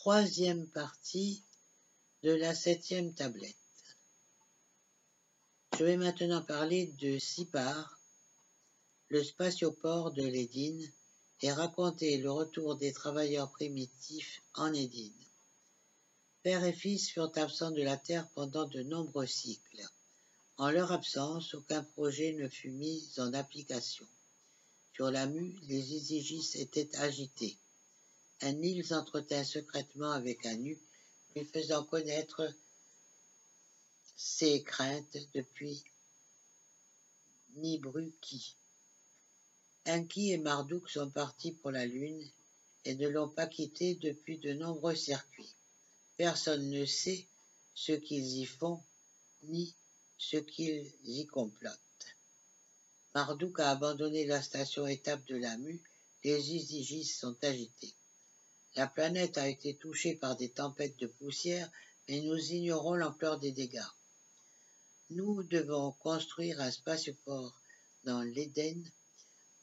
troisième partie de la 7e tablette. Je vais maintenant parler de Sipar, le spatioport de l'Édine, et raconter le retour des travailleurs primitifs en Édine. Père et fils furent absents de la terre pendant de nombreux cycles. En leur absence, aucun projet ne fut mis en application. Sur la mue, les Isigis étaient agités. Enlil s'entretint secrètement avec Anu, lui faisant connaître ses craintes depuis Nibruki. Enki et Marduk sont partis pour la Lune et ne l'ont pas quitté depuis de nombreux circuits. Personne ne sait ce qu'ils y font, ni ce qu'ils y complotent. Marduk a abandonné la station étape de la Mue, les Isigis sont agités. La planète a été touchée par des tempêtes de poussière, mais nous ignorons l'ampleur des dégâts. Nous devons construire un spatioport dans l'Éden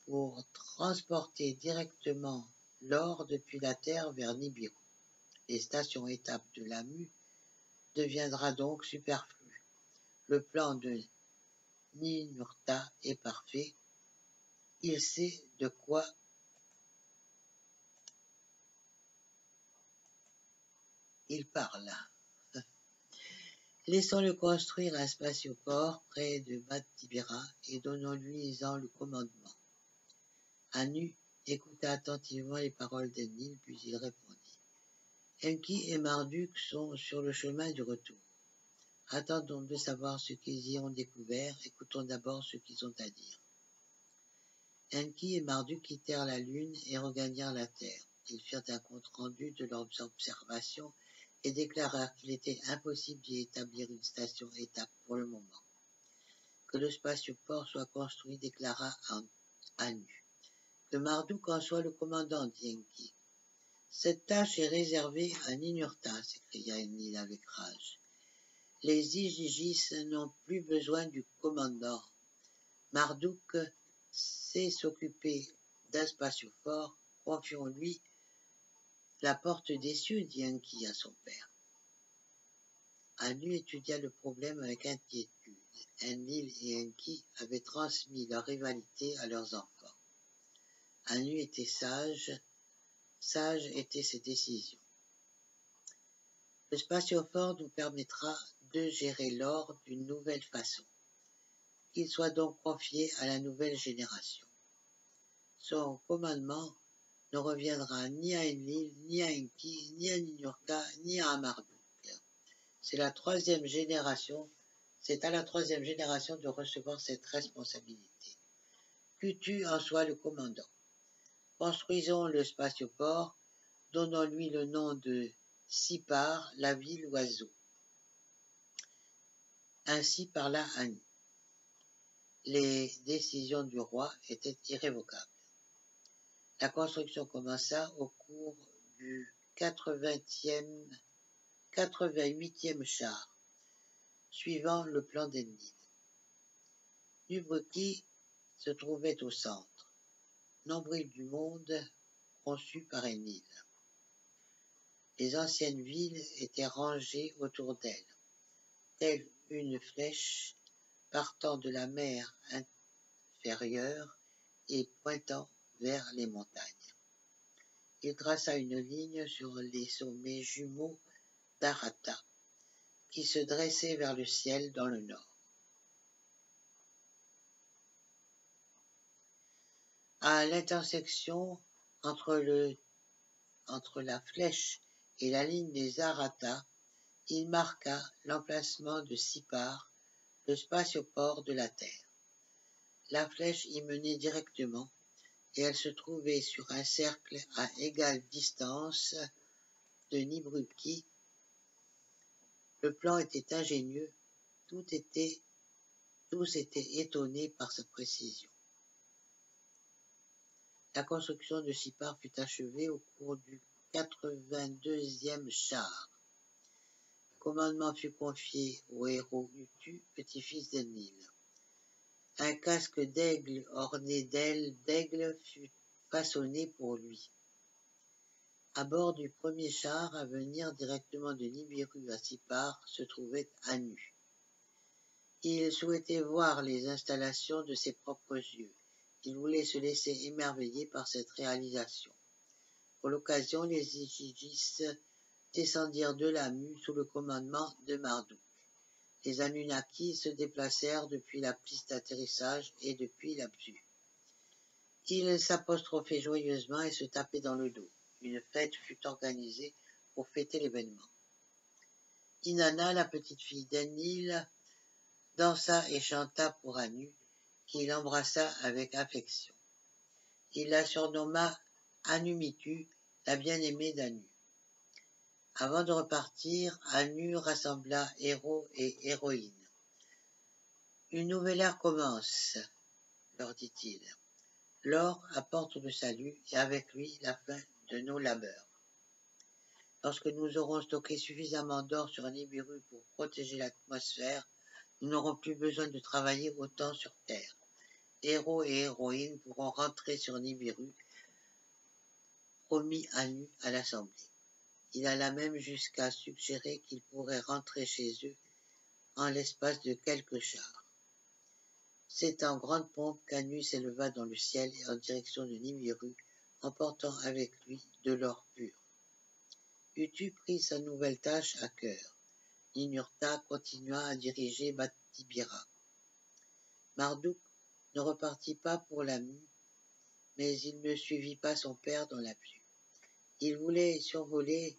pour transporter directement l'or depuis la Terre vers Nibiru. Les stations étapes de la Mue deviendra donc superflu. Le plan de Ninurta est parfait. Il sait de quoi il parle. Laissons-le construire un spatioport près de Batibira et donnons-lui-en le commandement. Anu écouta attentivement les paroles d'Enlil, puis il répondit. Enki et Marduk sont sur le chemin du retour. Attendons de savoir ce qu'ils y ont découvert, écoutons d'abord ce qu'ils ont à dire. Enki et Marduk quittèrent la Lune et regagnèrent la Terre. Ils firent un compte-rendu de leurs observations et déclarèrent qu'il était impossible d'y établir une station-étape pour le moment. Que le spatioport soit construit, déclara Anu. Que Marduk en soit le commandant, dit Enki. Cette tâche est réservée à Ninurta, s'écria Enlil avec rage. Les Isigis n'ont plus besoin du commandant. Marduk sait s'occuper d'un spatioport, confions-lui la porte des cieux, dit Enki à son père. Anu étudia le problème avec inquiétude. Enlil et Enki avaient transmis leur rivalité à leurs enfants. Anu était sage étaient ses décisions. Le spatioport nous permettra de gérer l'or d'une nouvelle façon. Qu'il soit donc confié à la nouvelle génération. Son commandement ne reviendra ni à Enlil, ni à Enki, ni à Ninurta, ni à Marduk. C'est à la troisième génération de recevoir cette responsabilité. Qu'Utu en soit le commandant. Construisons le spatioport, donnons-lui le nom de Sipar, la ville oiseau. Ainsi parla Anu. Les décisions du roi étaient irrévocables. La construction commença au cours du 88e char, suivant le plan d'Enlil. Nibruki se trouvait au centre, nombril du monde conçu par Enlil. Les anciennes villes étaient rangées autour d'elle, telle une flèche partant de la mer inférieure et pointant vers les montagnes. Il traça une ligne sur les sommets jumeaux d'Arata, qui se dressaient vers le ciel dans le nord. À l'intersection entre la flèche et la ligne des Arata, il marqua l'emplacement de Sipar, le spatioport de la Terre. La flèche y menait directement, et elle se trouvait sur un cercle à égale distance de Nibruki. Le plan était ingénieux, tous étaient étonnés par sa précision. La construction de Sipar fut achevée au cours du 82e char. Le commandement fut confié au héros Utu, petit-fils d'Enlil. Un casque d'aigle orné d'ailes d'aigle fut façonné pour lui. À bord du premier char à venir directement de Nibiru à Sipar se trouvait Anu. Il souhaitait voir les installations de ses propres yeux. Il voulait se laisser émerveiller par cette réalisation. Pour l'occasion, les Igigis descendirent de la mue sous le commandement de Marduk. Les Anunnaki se déplacèrent depuis la piste d'atterrissage et depuis l'Absu. Ils s'apostrophaient joyeusement et se tapaient dans le dos. Une fête fut organisée pour fêter l'événement. Inanna, la petite fille d'Enlil, dansa et chanta pour Anu, qui l'embrassa avec affection. Il la surnomma Anumitu, la bien-aimée d'Anu. Avant de repartir, Anu rassembla héros et héroïnes. Une nouvelle ère commence, leur dit-il. L'or apporte le salut et avec lui la fin de nos labeurs. Lorsque nous aurons stocké suffisamment d'or sur Nibiru pour protéger l'atmosphère, nous n'aurons plus besoin de travailler autant sur Terre. Héros et héroïnes pourront rentrer sur Nibiru, promis Anu à l'Assemblée. Il alla même jusqu'à suggérer qu'ils pourraient rentrer chez eux en l'espace de quelques chars. C'est en grande pompe qu'Anu s'éleva dans le ciel et en direction de Nibiru, emportant avec lui de l'or pur. Utu prit sa nouvelle tâche à cœur. Ninurta continua à diriger Batibira. Marduk ne repartit pas pour la mue, mais il ne suivit pas son père dans l'Absu. Il voulait survoler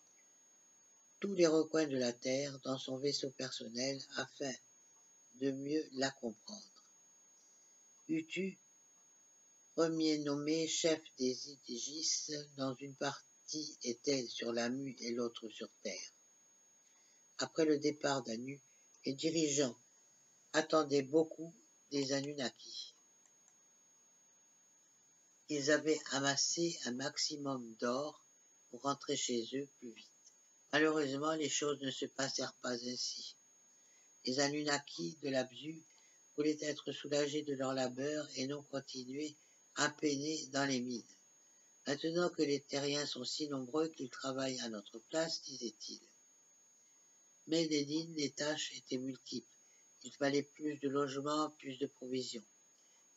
tous les recoins de la terre dans son vaisseau personnel afin de mieux la comprendre. Utu, premier nommé chef des Igigis, dans une partie était sur la mue et l'autre sur terre. Après le départ d'Anu, les dirigeants attendaient beaucoup des Anunnaki. Ils avaient amassé un maximum d'or pour rentrer chez eux plus vite. Malheureusement, les choses ne se passèrent pas ainsi. Les Anunnaki de l'Absu voulaient être soulagés de leur labeur et non continuer à peiner dans les mines. Maintenant que les terriens sont si nombreux qu'ils travaillent à notre place, disait-il. Mais les tâches étaient multiples. Il fallait plus de logements, plus de provisions.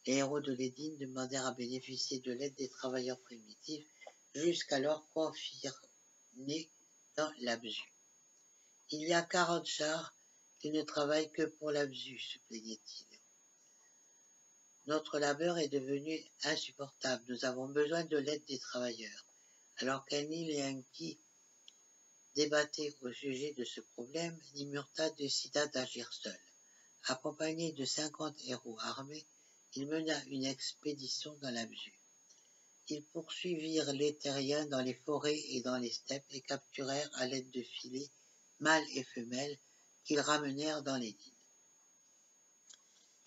Les héros de Lédine demandèrent à bénéficier de l'aide des travailleurs primitifs, jusqu'alors confinés dans l'Absu. Il y a 40 chars qui ne travaillent que pour l'Absu, se plaignait-il. Notre labeur est devenu insupportable. Nous avons besoin de l'aide des travailleurs. Alors qu'Enlil et Enki débattaient au sujet de ce problème, Nimurta décida d'agir seul. Accompagné de 50 héros armés, il mena une expédition dans l'Absu. Ils poursuivirent les terriens dans les forêts et dans les steppes et capturèrent à l'aide de filets mâles et femelles qu'ils ramenèrent dans les dînes.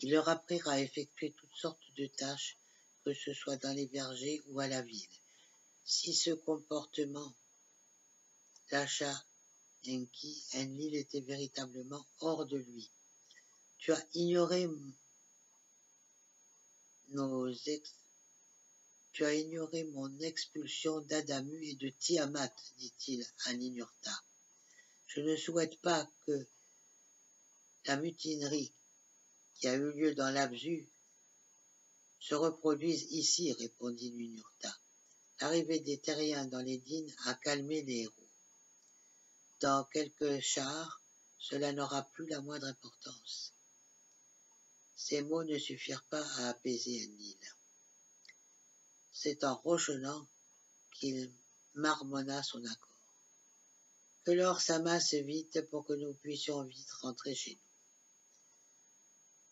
Ils leur apprirent à effectuer toutes sortes de tâches, que ce soit dans les vergers ou à la ville. Si ce comportement lâcha Enki, Enlil était véritablement hors de lui. Tu as ignoré mon expulsion d'Adamu et de Tiamat, dit-il à Ninurta. Je ne souhaite pas que la mutinerie qui a eu lieu dans l'Absu se reproduise ici, répondit Ninurta. L'arrivée des terriens dans les dînes a calmé les héros. Dans quelques chars, cela n'aura plus la moindre importance. Ces mots ne suffirent pas à apaiser Enlil. C'est en rochonnant qu'il marmonna son accord. Que l'or s'amasse vite pour que nous puissions vite rentrer chez nous.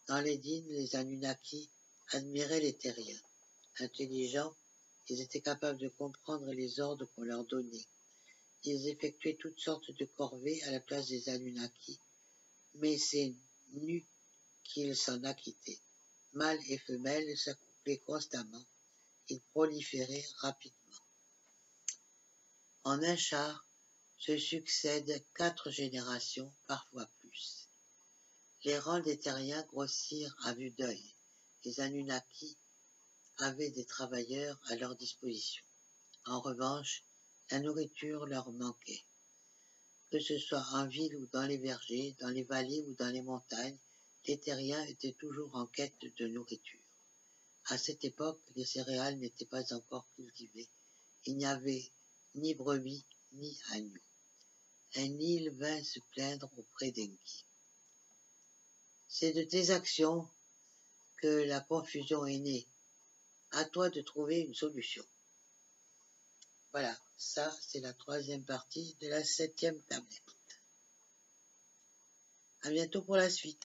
Dans les dînes, les Anunnaki admiraient les terriens. Intelligents, ils étaient capables de comprendre les ordres qu'on leur donnait. Ils effectuaient toutes sortes de corvées à la place des Anunnaki, mais c'est nu qu'ils s'en acquittaient. Mâles et femelles s'accouplaient constamment. Ils proliféraient rapidement. En un char se succèdent 4 générations, parfois plus. Les rangs des terriens grossirent à vue d'œil. Les Anunnaki avaient des travailleurs à leur disposition. En revanche, La nourriture leur manquait. Que ce soit en ville ou dans les vergers, dans les vallées ou dans les montagnes, les terriens étaient toujours en quête de nourriture. À cette époque, les céréales n'étaient pas encore cultivées. Il n'y avait ni brebis ni agneaux. Un Nil vint se plaindre auprès d'Enki. C'est de tes actions que la confusion est née. À toi de trouver une solution. Voilà, ça c'est la 3e partie de la 7e tablette. À bientôt pour la suite.